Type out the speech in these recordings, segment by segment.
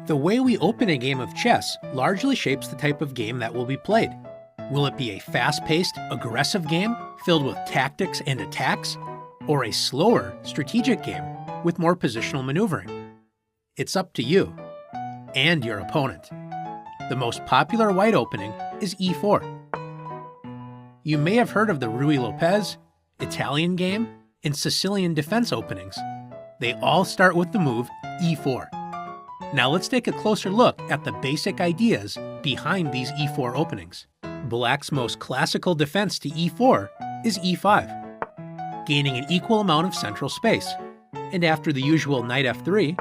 The way we open a game of chess largely shapes the type of game that will be played. Will it be a fast-paced, aggressive game filled with tactics and attacks, or a slower, strategic game with more positional maneuvering? It's up to you and your opponent. The most popular white opening is e4. You may have heard of the Ruy Lopez, Italian game, and Sicilian defense openings. They all start with the move e4. Now let's take a closer look at the basic ideas behind these e4 openings. Black's most classical defense to e4 is e5, gaining an equal amount of central space. And after the usual knight f3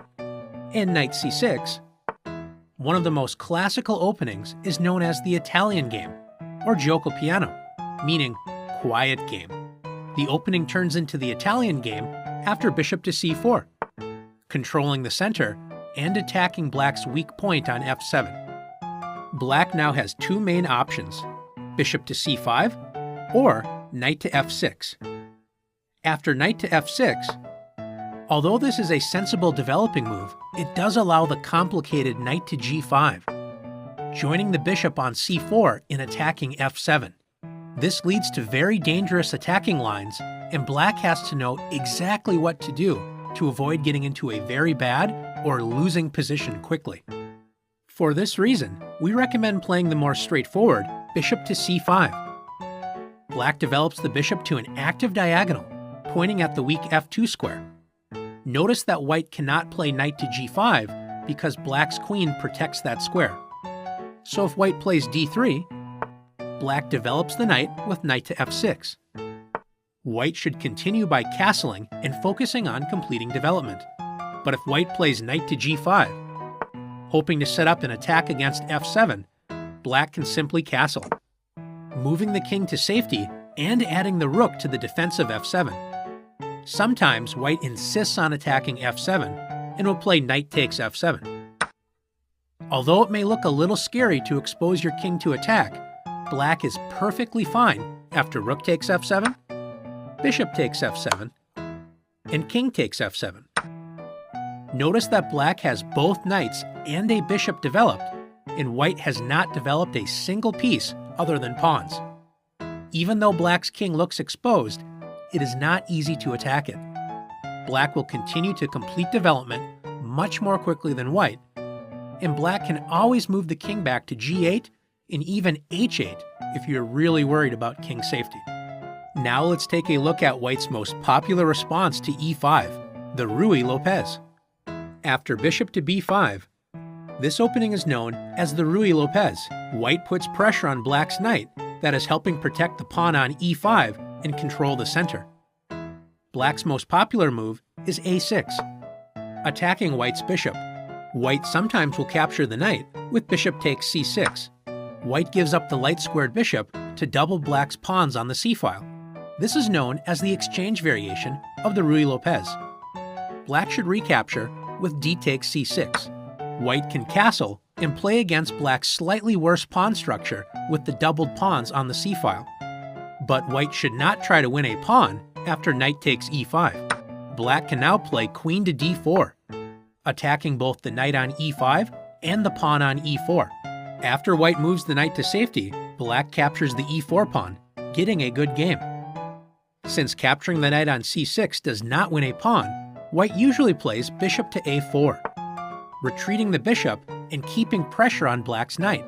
and knight c6, one of the most classical openings is known as the Italian game, or gioco piano, meaning quiet game. The opening turns into the Italian game after bishop to c4, controlling the center and attacking Black's weak point on f7. Black now has two main options, bishop to c5 or knight to f6. After knight to f6, although this is a sensible developing move, it does allow the complicated knight to g5, joining the bishop on c4 in attacking f7. This leads to very dangerous attacking lines, and Black has to know exactly what to do to avoid getting into a very bad or losing position quickly. For this reason, we recommend playing the more straightforward bishop to c5. Black develops the bishop to an active diagonal, pointing at the weak f2 square. Notice that white cannot play knight to g5 because Black's queen protects that square. So if white plays d3, Black develops the knight with knight to f6. White should continue by castling and focusing on completing development. But if white plays knight to g5, hoping to set up an attack against f7, Black can simply castle, moving the king to safety and adding the rook to the defense of f7. Sometimes white insists on attacking f7 and will play knight takes f7. Although it may look a little scary to expose your king to attack, Black is perfectly fine after rook takes f7, bishop takes f7, and king takes f7. Notice that Black has both knights and a bishop developed, and white has not developed a single piece other than pawns. Even though Black's king looks exposed, it is not easy to attack it. Black will continue to complete development much more quickly than white, and Black can always move the king back to g8 and even h8 if you're really worried about king safety. Now let's take a look at white's most popular response to e5, the Ruy Lopez. After bishop to b5, this opening is known as the Ruy Lopez. White puts pressure on Black's knight that is helping protect the pawn on e5 and control the center. Black's most popular move is a6, attacking white's bishop. White sometimes will capture the knight with bishop takes c6. White gives up the light-squared bishop to double Black's pawns on the c-file. This is known as the exchange variation of the Ruy Lopez. Black should recapture with d takes c6. White can castle and play against Black's slightly worse pawn structure with the doubled pawns on the c-file. But white should not try to win a pawn after knight takes e5. Black can now play queen to d4, attacking both the knight on e5 and the pawn on e4. After white moves the knight to safety, Black captures the e4 pawn, getting a good game. Since capturing the knight on c6 does not win a pawn, white usually plays bishop to a4, retreating the bishop and keeping pressure on Black's knight.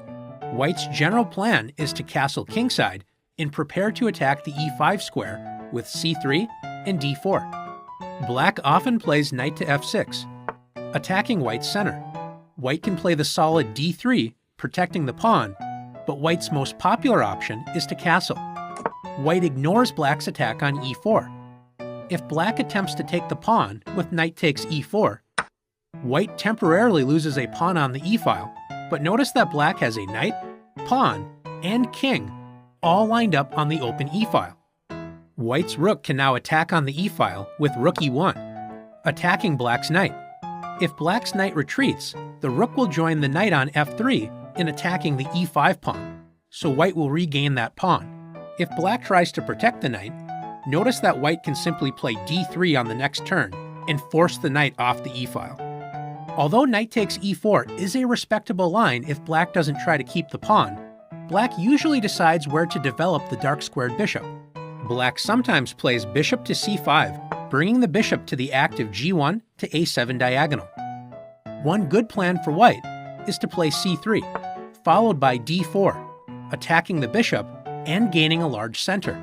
White's general plan is to castle kingside and prepare to attack the e5 square with c3 and d4. Black often plays knight to f6, attacking white's center. White can play the solid d3, protecting the pawn, but white's most popular option is to castle. White ignores Black's attack on e4. If Black attempts to take the pawn with knight takes e4, white temporarily loses a pawn on the e-file, but notice that Black has a knight, pawn, and king all lined up on the open e-file. White's rook can now attack on the e-file with rook e1, attacking Black's knight. If Black's knight retreats, the rook will join the knight on f3 in attacking the e5 pawn, so white will regain that pawn. If Black tries to protect the knight, notice that white can simply play d3 on the next turn and force the knight off the e-file. Although knight takes e4 is a respectable line if black doesn't try to keep the pawn, black usually decides where to develop the dark-squared bishop. Black sometimes plays bishop to c5, bringing the bishop to the active g1 to a7 diagonal. One good plan for white is to play c3, followed by d4, attacking the bishop and gaining a large center.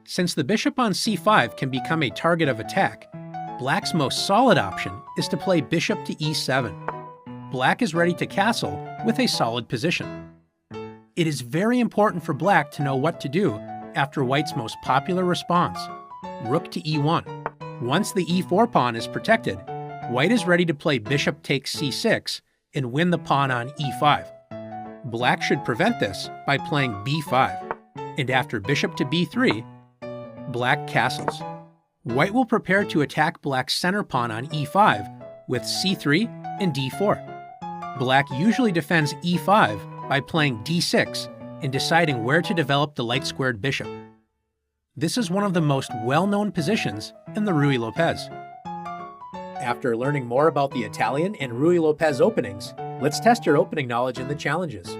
Since the bishop on c5 can become a target of attack, black's most solid option is to play bishop to e7. Black is ready to castle with a solid position. It is very important for black to know what to do after white's most popular response, rook to e1. Once the e4 pawn is protected, white is ready to play bishop takes c6 and win the pawn on e5. Black should prevent this by playing b5, and after bishop to b3, black castles. White will prepare to attack black's center pawn on e5 with c3 and d4. Black usually defends e5 by playing d6 and deciding where to develop the light-squared bishop. This is one of the most well-known positions in the Ruy Lopez. After learning more about the Italian and Ruy Lopez openings, let's test your opening knowledge in the challenges.